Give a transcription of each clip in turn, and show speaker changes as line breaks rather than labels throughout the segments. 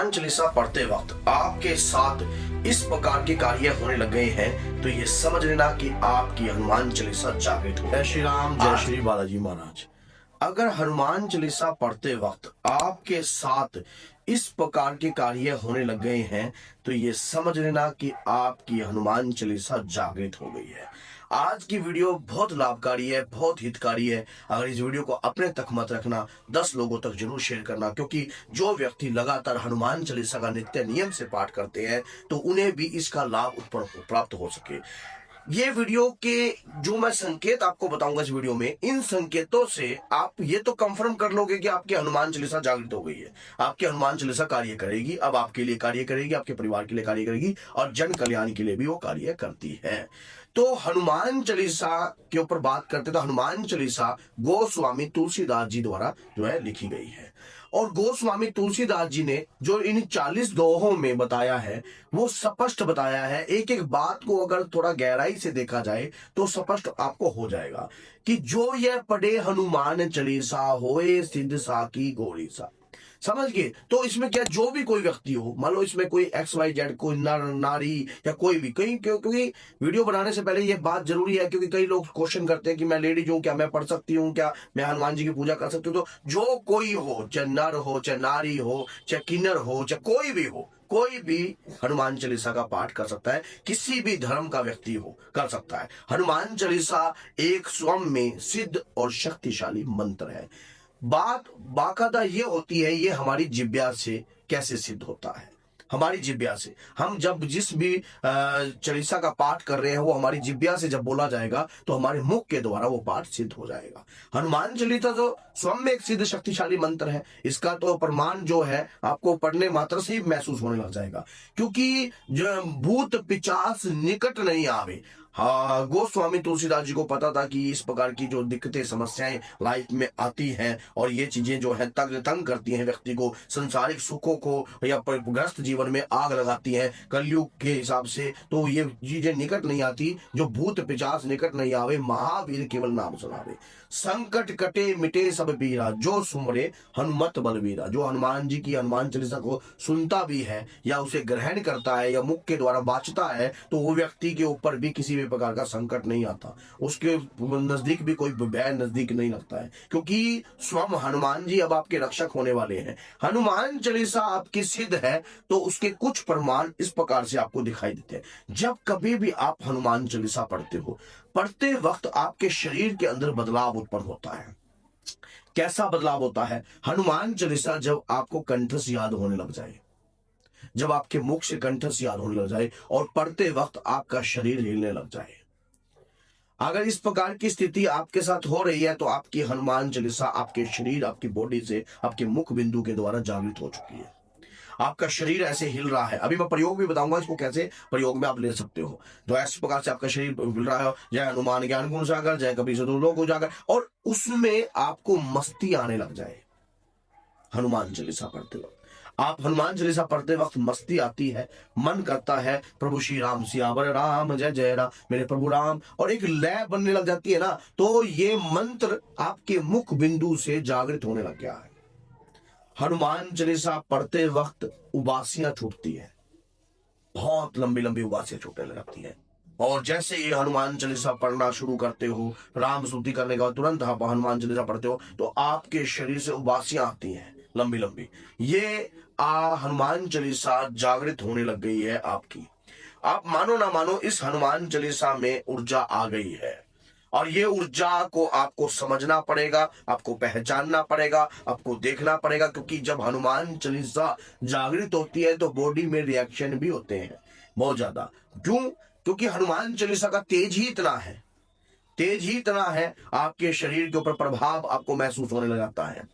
हनुमान चालीसा पढ़ते वक्त आपके साथ इस प्रकार के कार्य होने लग गए हैं तो ये समझ लेना कि आपकी हनुमान चालीसा जागृत हो। जय श्री राम, जय श्री बालाजी महाराज। अगर हनुमान चालीसा पढ़ते वक्त आपके साथ इस प्रकार के कार्य होने लग गए हैं तो ये समझ लेना कि आपकी हनुमान चालीसा जागृत हो गई है। आज की वीडियो बहुत लाभकारी है, बहुत हितकारी है। अगर इस वीडियो को अपने तक मत रखना, 10 लोगों तक जरूर शेयर करना, क्योंकि जो व्यक्ति लगातार हनुमान चालीसा का नित्य नियम से पाठ करते हैं तो उन्हें भी इसका लाभ प्राप्त हो सके। ये वीडियो के जो मैं संकेत आपको बताऊंगा इस वीडियो में, इन संकेतों से आप ये तो कंफर्म कर लोगे कि आपकी हनुमान चालीसा जागृत हो गई है। आपकी हनुमान चालीसा कार्य करेगी, अब आपके लिए कार्य करेगी, आपके परिवार के लिए कार्य करेगी और जन कल्याण के लिए भी वो कार्य करती है। तो हनुमान चालीसा के ऊपर बात करते तो हनुमान चालीसा गोस्वामी तुलसीदास जी द्वारा जो है लिखी गई है। और गोस्वामी तुलसीदास जी ने जो इन 40 दोहों में बताया है वो स्पष्ट बताया है। एक एक बात को अगर थोड़ा गहराई से देखा जाए तो स्पष्ट आपको हो जाएगा कि जो यह पढ़े हनुमान चालीसा होए सिद्ध साकी गौरी सा। समझ गए? तो इसमें क्या, जो भी कोई व्यक्ति हो, मान लो इसमें कोई XYZ, कोई नर नारी या कोई भी, कहीं क्योंकि वीडियो बनाने से पहले ये बात जरूरी है, क्योंकि कई लोग क्वेश्चन करते हैं कि मैं लेडीज हूं, क्या मैं पढ़ सकती हूँ, क्या मैं हनुमान जी की पूजा कर सकती हूँ। तो जो कोई हो, चाहे नर हो, चाहे नारी हो, चाहे किन्नर हो, चाहे कोई भी हो, कोई भी हनुमान चालीसा का पाठ कर सकता है। किसी भी धर्म का व्यक्ति हो कर सकता है। हनुमान चालीसा एक स्वयं में सिद्ध और शक्तिशाली मंत्र है। बात बाकायदा ये होती है, ये हमारी जिब्या से कैसे सिद्ध होता है। हमारी जिब्या से, हम जब जिस भी चालीसा का पाठ कर रहे हैं वो हमारी जिब्या से जब बोला जाएगा तो हमारे मुख के द्वारा वो पाठ सिद्ध हो जाएगा। हनुमान चालीसा जो स्वयं में एक सिद्ध शक्तिशाली मंत्र है, इसका तो प्रमाण जो है आपको पढ़ने मात्र से ही महसूस होने लग जाएगा, क्योंकि जो भूत पिचास निकट नहीं आवे। हाँ, गोस्वामी तुलसीदास जी को पता था कि इस प्रकार की जो दिक्कतें समस्याएं लाइफ में आती हैं और ये चीजें जो है तंग करती हैं व्यक्ति को, संसारिक सुखों को या ग्रस्त जीवन में आग लगाती हैं कलयुग के हिसाब से, तो ये चीजें निकट नहीं आती। जो भूत पिचास निकट नहीं आवे, महावीर केवल नाम सुनावे। संकट कटे मिटे सब पीरा, जो सुमरे हनुमत बलवीरा। जो हनुमान जी की हनुमान चालीसा को सुनता भी है या उसे ग्रहण करता है या मुख के द्वारा वाचता है तो वो व्यक्ति के ऊपर भी किसी भी प्रकार का संकट नहीं आता, उसके नजदीक भी कोई भय नजदीक नहीं लगता है, क्योंकि स्वयं हनुमान जी अब आपके रक्षक होने वाले हैं। हनुमान चालीसा आपकी सिद्ध है तो उसके कुछ प्रमाण इस प्रकार से आपको दिखाई देते हैं। जब कभी भी आप हनुमान चालीसा पढ़ते हो, पढ़ते वक्त आपके शरीर के अंदर बदलाव उत्पन्न होता है। कैसा बदलाव होता है? हनुमान चालीसा जब आपको कंठस्थ याद होने लग जाए, जब आपके मुख से कंठस्थ याद होने लग जाए और पढ़ते वक्त आपका शरीर हिलने लग जाए, अगर इस प्रकार की स्थिति आपके साथ हो रही है तो आपकी हनुमान चालीसा आपके शरीर, आपकी बॉडी से, आपके मुख बिंदु के द्वारा जागृत हो चुकी है। आपका शरीर ऐसे हिल रहा है। अभी मैं प्रयोग भी बताऊंगा इसको, कैसे प्रयोग में आप ले सकते हो। तो इस प्रकार से आपका शरीर हिल रहा है, जय हनुमान ज्ञान गुण सागर, जय कपी सतुलोक उजागर, और उसमें आपको मस्ती आने लग जाए। हनुमान चालीसा पढ़ते वक्त आप हनुमान चालीसा पढ़ते वक्त मस्ती आती है, मन करता है प्रभु श्री राम सियावर राम, जय जय राम, मेरे प्रभु राम, और एक लय बनने लग जाती है ना, तो ये मंत्र आपके मुख बिंदु से जागृत होने लग गया है। हनुमान चालीसा पढ़ते वक्त उबासियां छूटती है, बहुत लंबी लंबी उबासियां छूटने लगती है। और जैसे ये हनुमान चालीसा पढ़ना शुरू करते हो, राम स्तुति करने के बाद तुरंत आप हनुमान चालीसा पढ़ते हो तो आपके शरीर से उबासियां आती हैं लंबी लंबी। ये हनुमान चालीसा जागृत होने लग गई है आपकी। आप मानो ना मानो, इस हनुमान चालीसा में ऊर्जा आ गई है और ये ऊर्जा को आपको समझना पड़ेगा, आपको पहचानना पड़ेगा, आपको देखना पड़ेगा, क्योंकि जब हनुमान चालीसा जागृत होती है तो बॉडी में रिएक्शन भी होते हैं बहुत ज्यादा। क्यों? क्योंकि हनुमान चालीसा का तेज ही इतना है, तेज ही इतना है, आपके शरीर के ऊपर प्रभाव आपको महसूस होने लग जाता है।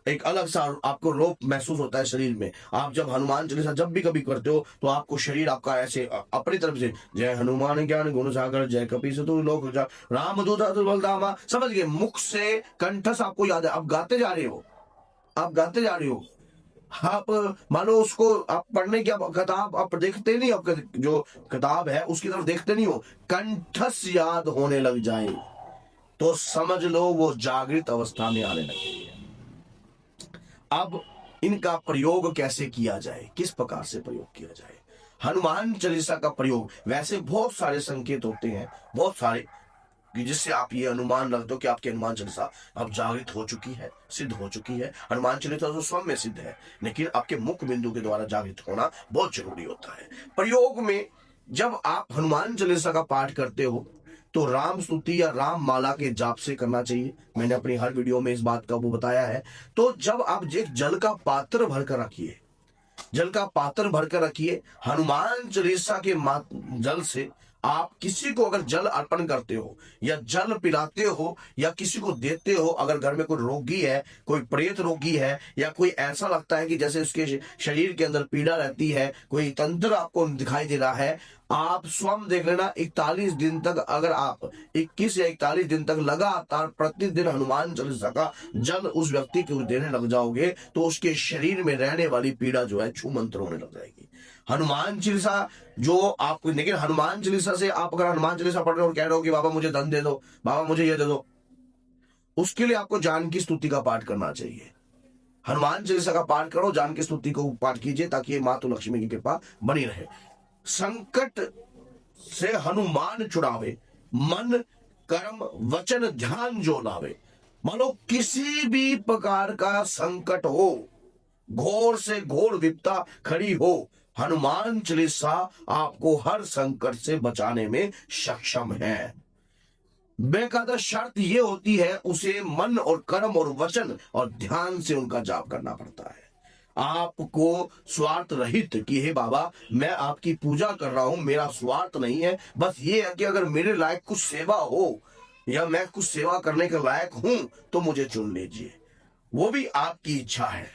एक अलग सा आपको रोप महसूस होता है शरीर में। आप जब हनुमान चालीसा जब भी कभी करते हो तो आपको शरीर आपका ऐसे अपनी तरफ से, जय हनुमान ज्ञान गुण सागर, जय कपी सतुलोक उजागर, राम दूत बलधामा, समझ गए? मुख से कंठस्थ आपको याद है, आप गाते जा रहे हो, आप गाते जा रहे हो। आप मानो उसको आप पढ़ने की किताब आप देखते नहीं, आपका जो किताब है उसकी तरफ देखते नहीं हो, कंठस्थ याद होने लग जाए तो समझ लो वो जागृत अवस्था में आने लगे। अब इनका प्रयोग कैसे किया जाए, किस प्रकार से प्रयोग किया जाए। हनुमान चालीसा का प्रयोग, वैसे बहुत सारे संकेत होते हैं, बहुत सारे, कि जिससे आप ये अनुमान रख दो कि आपकी हनुमान चालीसा अब जागृत हो चुकी है, सिद्ध हो चुकी है। हनुमान चालीसा तो स्वयं में सिद्ध है, लेकिन आपके मुख्य बिंदु के द्वारा जागृत होना बहुत जरूरी होता है। प्रयोग में जब आप हनुमान चालीसा का पाठ करते हो तो राम स्तुति या राम माला के जाप से करना चाहिए। मैंने अपनी हर वीडियो में इस बात का वो बताया है। तो जब आप एक जल का पात्र भरकर रखिए, जल का पात्र भरकर रखिए, हनुमान चालीसा के जल से आप किसी को अगर जल अर्पण करते हो या जल पिलाते हो या किसी को देते हो, अगर घर में कोई रोगी है, कोई प्रेत रोगी है, या कोई ऐसा लगता है कि जैसे उसके शरीर के अंदर पीड़ा रहती है, कोई तंत्र आपको दिखाई दे रहा है, आप स्वयं देख लेना 41 दिन तक, अगर आप 21 या 41 दिन तक लगातार प्रतिदिन हनुमान चालीसा का जल उस व्यक्ति को देने लग जाओगे तो उसके शरीर में रहने वाली पीड़ा जो है छू मंत्र होने लग जाएगी। हनुमान चालीसा जो आप, लेकिन हनुमान चालीसा से आप अगर हनुमान चालीसा पढ़ रहे हो और कह रहे हो कि बाबा मुझे धन दे दो, बाबा मुझे ये दे दो, उसके लिए आपको जानकी स्तुति का पाठ करना चाहिए। हनुमान चालीसा का पाठ करो, जानकी स्तुति को पाठ कीजिए, ताकि माता लक्ष्मी की कृपा बनी रहे। संकट से हनुमान छुड़ावे, मन कर्म वचन ध्यान जो लावे। मानो किसी भी प्रकार का संकट हो, घोर से घोर विपदा खड़ी हो, हनुमान चालीसा आपको हर संकट से बचाने में सक्षम है। बेकायदा शर्त ये होती है उसे मन और कर्म और वचन और ध्यान से उनका जाप करना पड़ता है। आपको स्वार्थ रहित कि हे बाबा मैं आपकी पूजा कर रहा हूं, मेरा स्वार्थ नहीं है, बस ये है कि अगर मेरे लायक कुछ सेवा हो या मैं कुछ सेवा करने के लायक हूं तो मुझे चुन लीजिए, वो भी आपकी इच्छा है।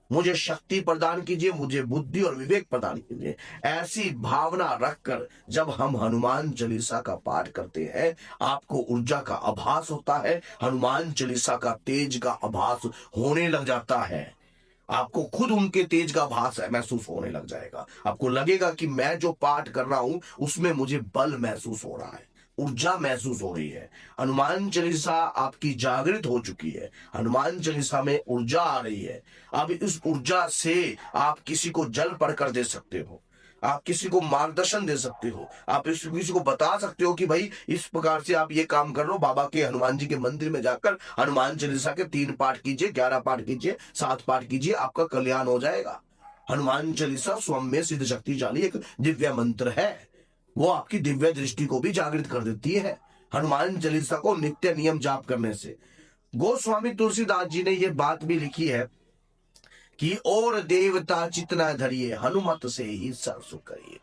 मुझे शक्ति प्रदान कीजिए, मुझे बुद्धि और विवेक प्रदान कीजिए। ऐसी भावना रखकर जब हम हनुमान चालीसा का पाठ करते हैं, आपको ऊर्जा का आभास होता है, हनुमान चालीसा का तेज का आभास होने लग जाता है। आपको खुद उनके तेज का आभास महसूस होने लग जाएगा। आपको लगेगा कि मैं जो पाठ कर रहा हूं उसमें मुझे बल महसूस हो रहा है, ऊर्जा महसूस हो रही है। हनुमान चालीसा आपकी जागृत हो चुकी है, हनुमान चालीसा में ऊर्जा आ रही है। अब इस ऊर्जा से आप किसी को जल पढ़कर दे सकते हो, आप किसी को मार्गदर्शन दे सकते हो, आप किसी को बता सकते हो कि भाई इस प्रकार से आप ये काम कर लो। बाबा के हनुमान जी के मंदिर में जाकर हनुमान चालीसा के 3 पाठ कीजिए, 11 पाठ कीजिए, 7 पाठ कीजिए, आपका कल्याण हो जाएगा। हनुमान चालीसा स्वयं में सिद्ध शक्तिशाली एक दिव्य मंत्र है, वो आपकी दिव्य दृष्टि को भी जागृत कर देती है। हनुमान चालीसा को नित्य नियम जाप करने से, गोस्वामी तुलसीदास जी ने ये बात भी लिखी है कि और देवता चितना धरिए, हनुमत से ही सर्व करिए।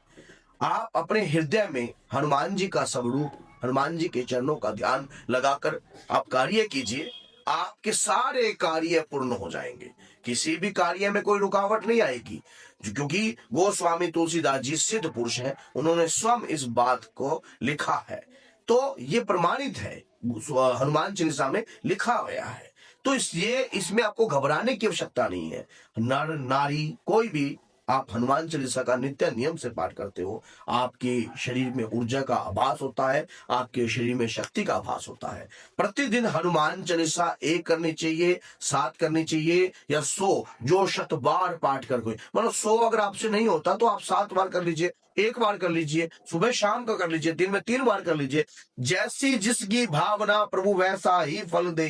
आप अपने हृदय में हनुमान जी का स्वरूप, हनुमान जी के चरणों का ध्यान लगाकर आप कार्य कीजिए, आपके सारे कार्य पूर्ण हो जाएंगे। किसी भी कार्य में कोई रुकावट नहीं आएगी, क्योंकि गोस्वामी तुलसीदास जी सिद्ध पुरुष हैं, उन्होंने स्वयं इस बात को लिखा है। तो ये प्रमाणित है, हनुमान चालीसा में लिखा गया है। तो इसलिए इसमें आपको घबराने की आवश्यकता नहीं है। नर नारी कोई भी, आप हनुमान चालीसा का नित्य नियम से पाठ करते हो, आपके शरीर में ऊर्जा का आभास होता है, आपके शरीर में शक्ति का आभास होता है। प्रतिदिन हनुमान चालीसा 1 करनी चाहिए, 7 करनी चाहिए, या 100 जो 100 बार पाठ कर कोई, मतलब 100 अगर आपसे नहीं होता तो आप 7 बार कर लीजिए, 1 बार कर लीजिए, सुबह शाम का कर लीजिए, दिन में 3 बार कर लीजिए। जैसी जिसकी भावना प्रभु वैसा ही फल दे।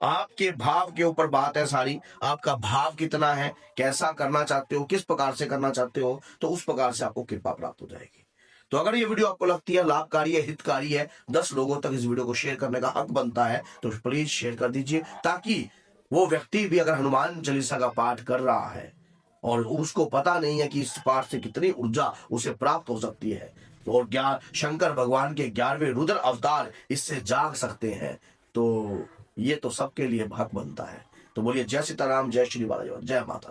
आपके भाव के ऊपर बात है सारी, आपका भाव कितना है, कैसा करना चाहते हो, किस प्रकार से करना चाहते हो, तो उस प्रकार से आपको कृपा प्राप्त हो जाएगी। तो अगर ये वीडियो आपको लगती है लाभकारी है, हितकारी है, 10 लोगों तक इस वीडियो को शेयर करने का हक बनता है, तो प्लीज शेयर कर दीजिए, ताकि वो व्यक्ति भी अगर हनुमान चालीसा का पाठ कर रहा है और उसको पता नहीं है कि इस पाठ से कितनी ऊर्जा उसे प्राप्त हो सकती है, और शंकर भगवान के 11वें रुद्र अवतार इससे जाग सकते हैं, तो ये तो सबके लिए भाग बनता है। तो बोलिए जय सीताराम, जय श्री बालाजी, जय माता।